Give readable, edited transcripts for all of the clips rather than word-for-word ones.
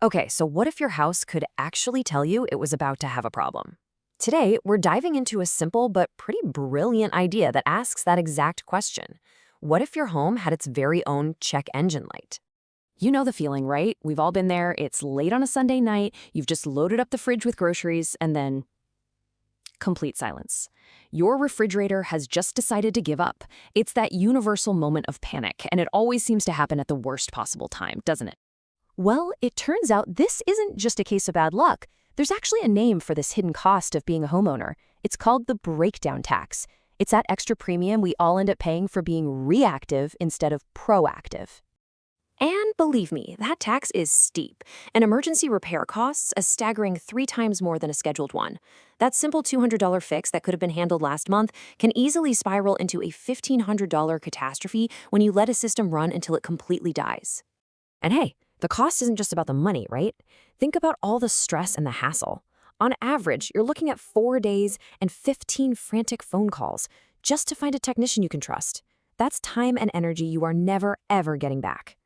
Okay, so what if your house could actually tell you it was about to have a problem? Today, we're diving into a simple but pretty brilliant idea that asks that exact question. What if your home had its very own check engine light? You know the feeling, right? We've all been there. It's late on a Sunday night, you've just loaded up the fridge with groceries, and then complete silence. Your refrigerator has just decided to give up. It's that universal moment of panic, and it always seems to happen at the worst possible time, doesn't it? Well, it turns out this isn't just a case of bad luck. There's actually a name for this hidden cost of being a homeowner. It's called the breakdown tax. It's that extra premium we all end up paying for being reactive instead of proactive. And believe me, that tax is steep. An emergency repair costs a staggering 3 times more than a scheduled one. That simple $200 fix that could have been handled last month can easily spiral into a $1,500 catastrophe when you let a system run until it completely dies. And hey, the cost isn't just about the money, right? Think about all the stress and the hassle. On average, you're looking at 4 days and 15 frantic phone calls just to find a technician you can trust. That's time and energy you are never, ever getting back.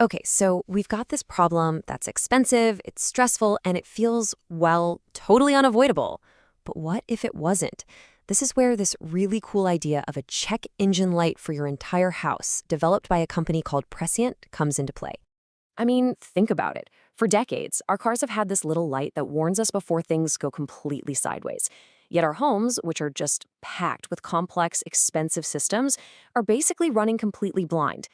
Okay, so we've got this problem that's expensive, it's stressful, and it feels, well, totally unavoidable. But what if it wasn't? This is where this really cool idea of a check engine light for your entire house, developed by a company called Prescient, comes into play. I mean, think about it. For decades, our cars have had this little light that warns us before things go completely sideways. Yet our homes, which are just packed with complex, expensive systems, are basically running completely blind.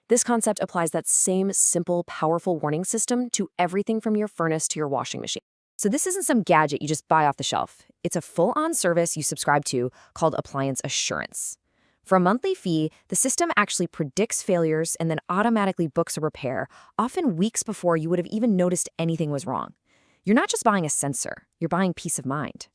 This concept applies that same simple, powerful warning system to everything from your furnace to your washing machine. So this isn't some gadget you just buy off the shelf. It's a full-on service you subscribe to called Appliance Assurance. For a monthly fee, the system actually predicts failures and then automatically books a repair, often weeks before you would have even noticed anything was wrong. You're not just buying a sensor, you're buying peace of mind.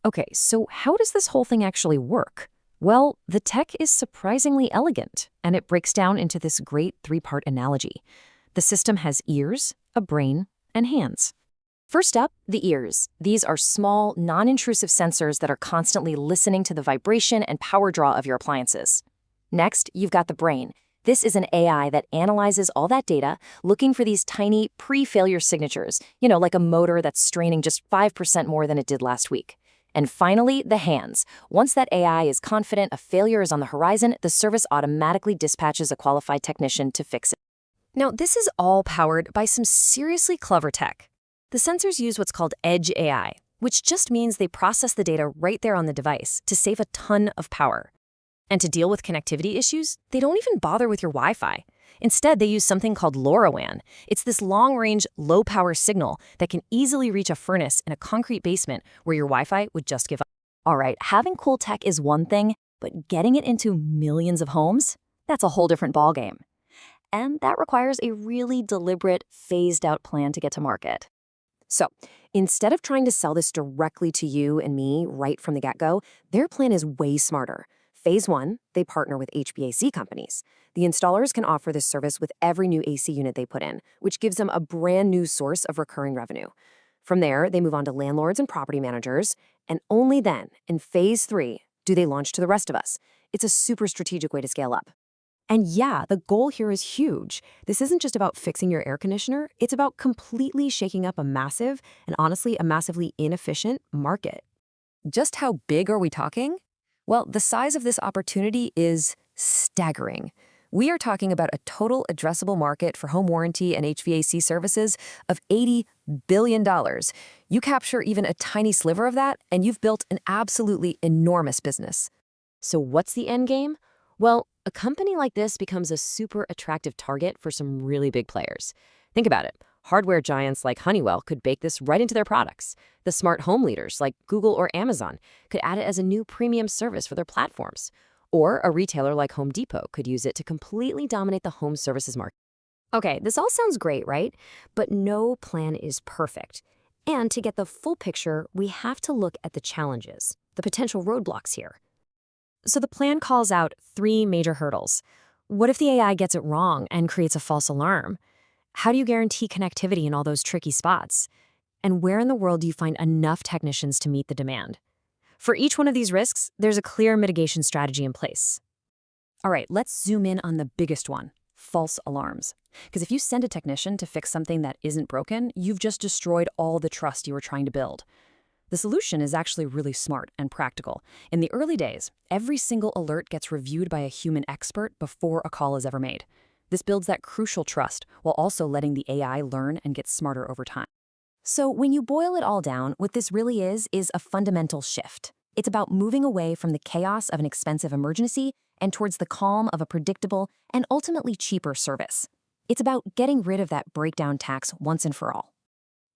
Okay, so how does this whole thing actually work? Well, the tech is surprisingly elegant, and it breaks down into this great 3-part analogy. The system has ears, a brain, and hands. First up, the ears. These are small, non-intrusive sensors that are constantly listening to the vibration and power draw of your appliances. Next, you've got the brain. This is an AI that analyzes all that data, looking for these tiny pre-failure signatures, like a motor that's straining just 5% more than it did last week. And finally, the hands. Once that AI is confident a failure is on the horizon, the service automatically dispatches a qualified technician to fix it. Now, this is all powered by some seriously clever tech. The sensors use what's called Edge AI, which just means they process the data right there on the device to save a ton of power. And to deal with connectivity issues, they don't even bother with your Wi-Fi. Instead, they use something called LoRaWAN. It's this long-range, low-power signal that can easily reach a furnace in a concrete basement where your Wi-Fi would just give up. All right, having cool tech is one thing, but getting it into millions of homes, that's a whole different ballgame. And that requires a really deliberate, phased-out plan to get to market. So, instead of trying to sell this directly to you and me right from the get-go, their plan is way smarter. Phase 1, they partner with HVAC companies. The installers can offer this service with every new AC unit they put in, which gives them a brand new source of recurring revenue. From there, they move on to landlords and property managers, and only then, in Phase 3, do they launch to the rest of us. It's a super strategic way to scale up. And yeah, the goal here is huge. This isn't just about fixing your air conditioner, it's about completely shaking up a massive, and honestly, a massively inefficient market. Just how big are we talking? Well, the size of this opportunity is staggering. We are talking about a total addressable market for home warranty and HVAC services of $80 billion. You capture even a tiny sliver of that, and you've built an absolutely enormous business. So what's the end game? Well, a company like this becomes a super attractive target for some really big players. Think about it. Hardware giants like Honeywell could bake this right into their products. The smart home leaders like Google or Amazon could add it as a new premium service for their platforms. Or a retailer like Home Depot could use it to completely dominate the home services market. Okay, this all sounds great, right? But no plan is perfect. And to get the full picture, we have to look at the challenges, the potential roadblocks here. So the plan calls out 3 major hurdles. What if the AI gets it wrong and creates a false alarm? How do you guarantee connectivity in all those tricky spots? And where in the world do you find enough technicians to meet the demand? For each one of these risks, there's a clear mitigation strategy in place. All right, let's zoom in on the biggest one, false alarms. Because if you send a technician to fix something that isn't broken, you've just destroyed all the trust you were trying to build. The solution is actually really smart and practical. In the early days, every single alert gets reviewed by a human expert before a call is ever made. This builds that crucial trust while also letting the AI learn and get smarter over time. So when you boil it all down, what this really is a fundamental shift. It's about moving away from the chaos of an expensive emergency and towards the calm of a predictable and ultimately cheaper service. It's about getting rid of that breakdown tax once and for all.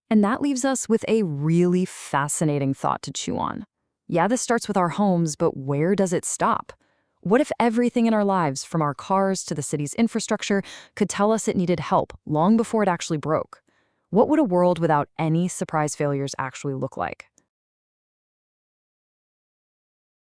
And that leaves us with a really fascinating thought to chew on. Yeah, this starts with our homes, but where does it stop? What if everything in our lives, from our cars to the city's infrastructure, could tell us it needed help long before it actually broke? What would a world without any surprise failures actually look like?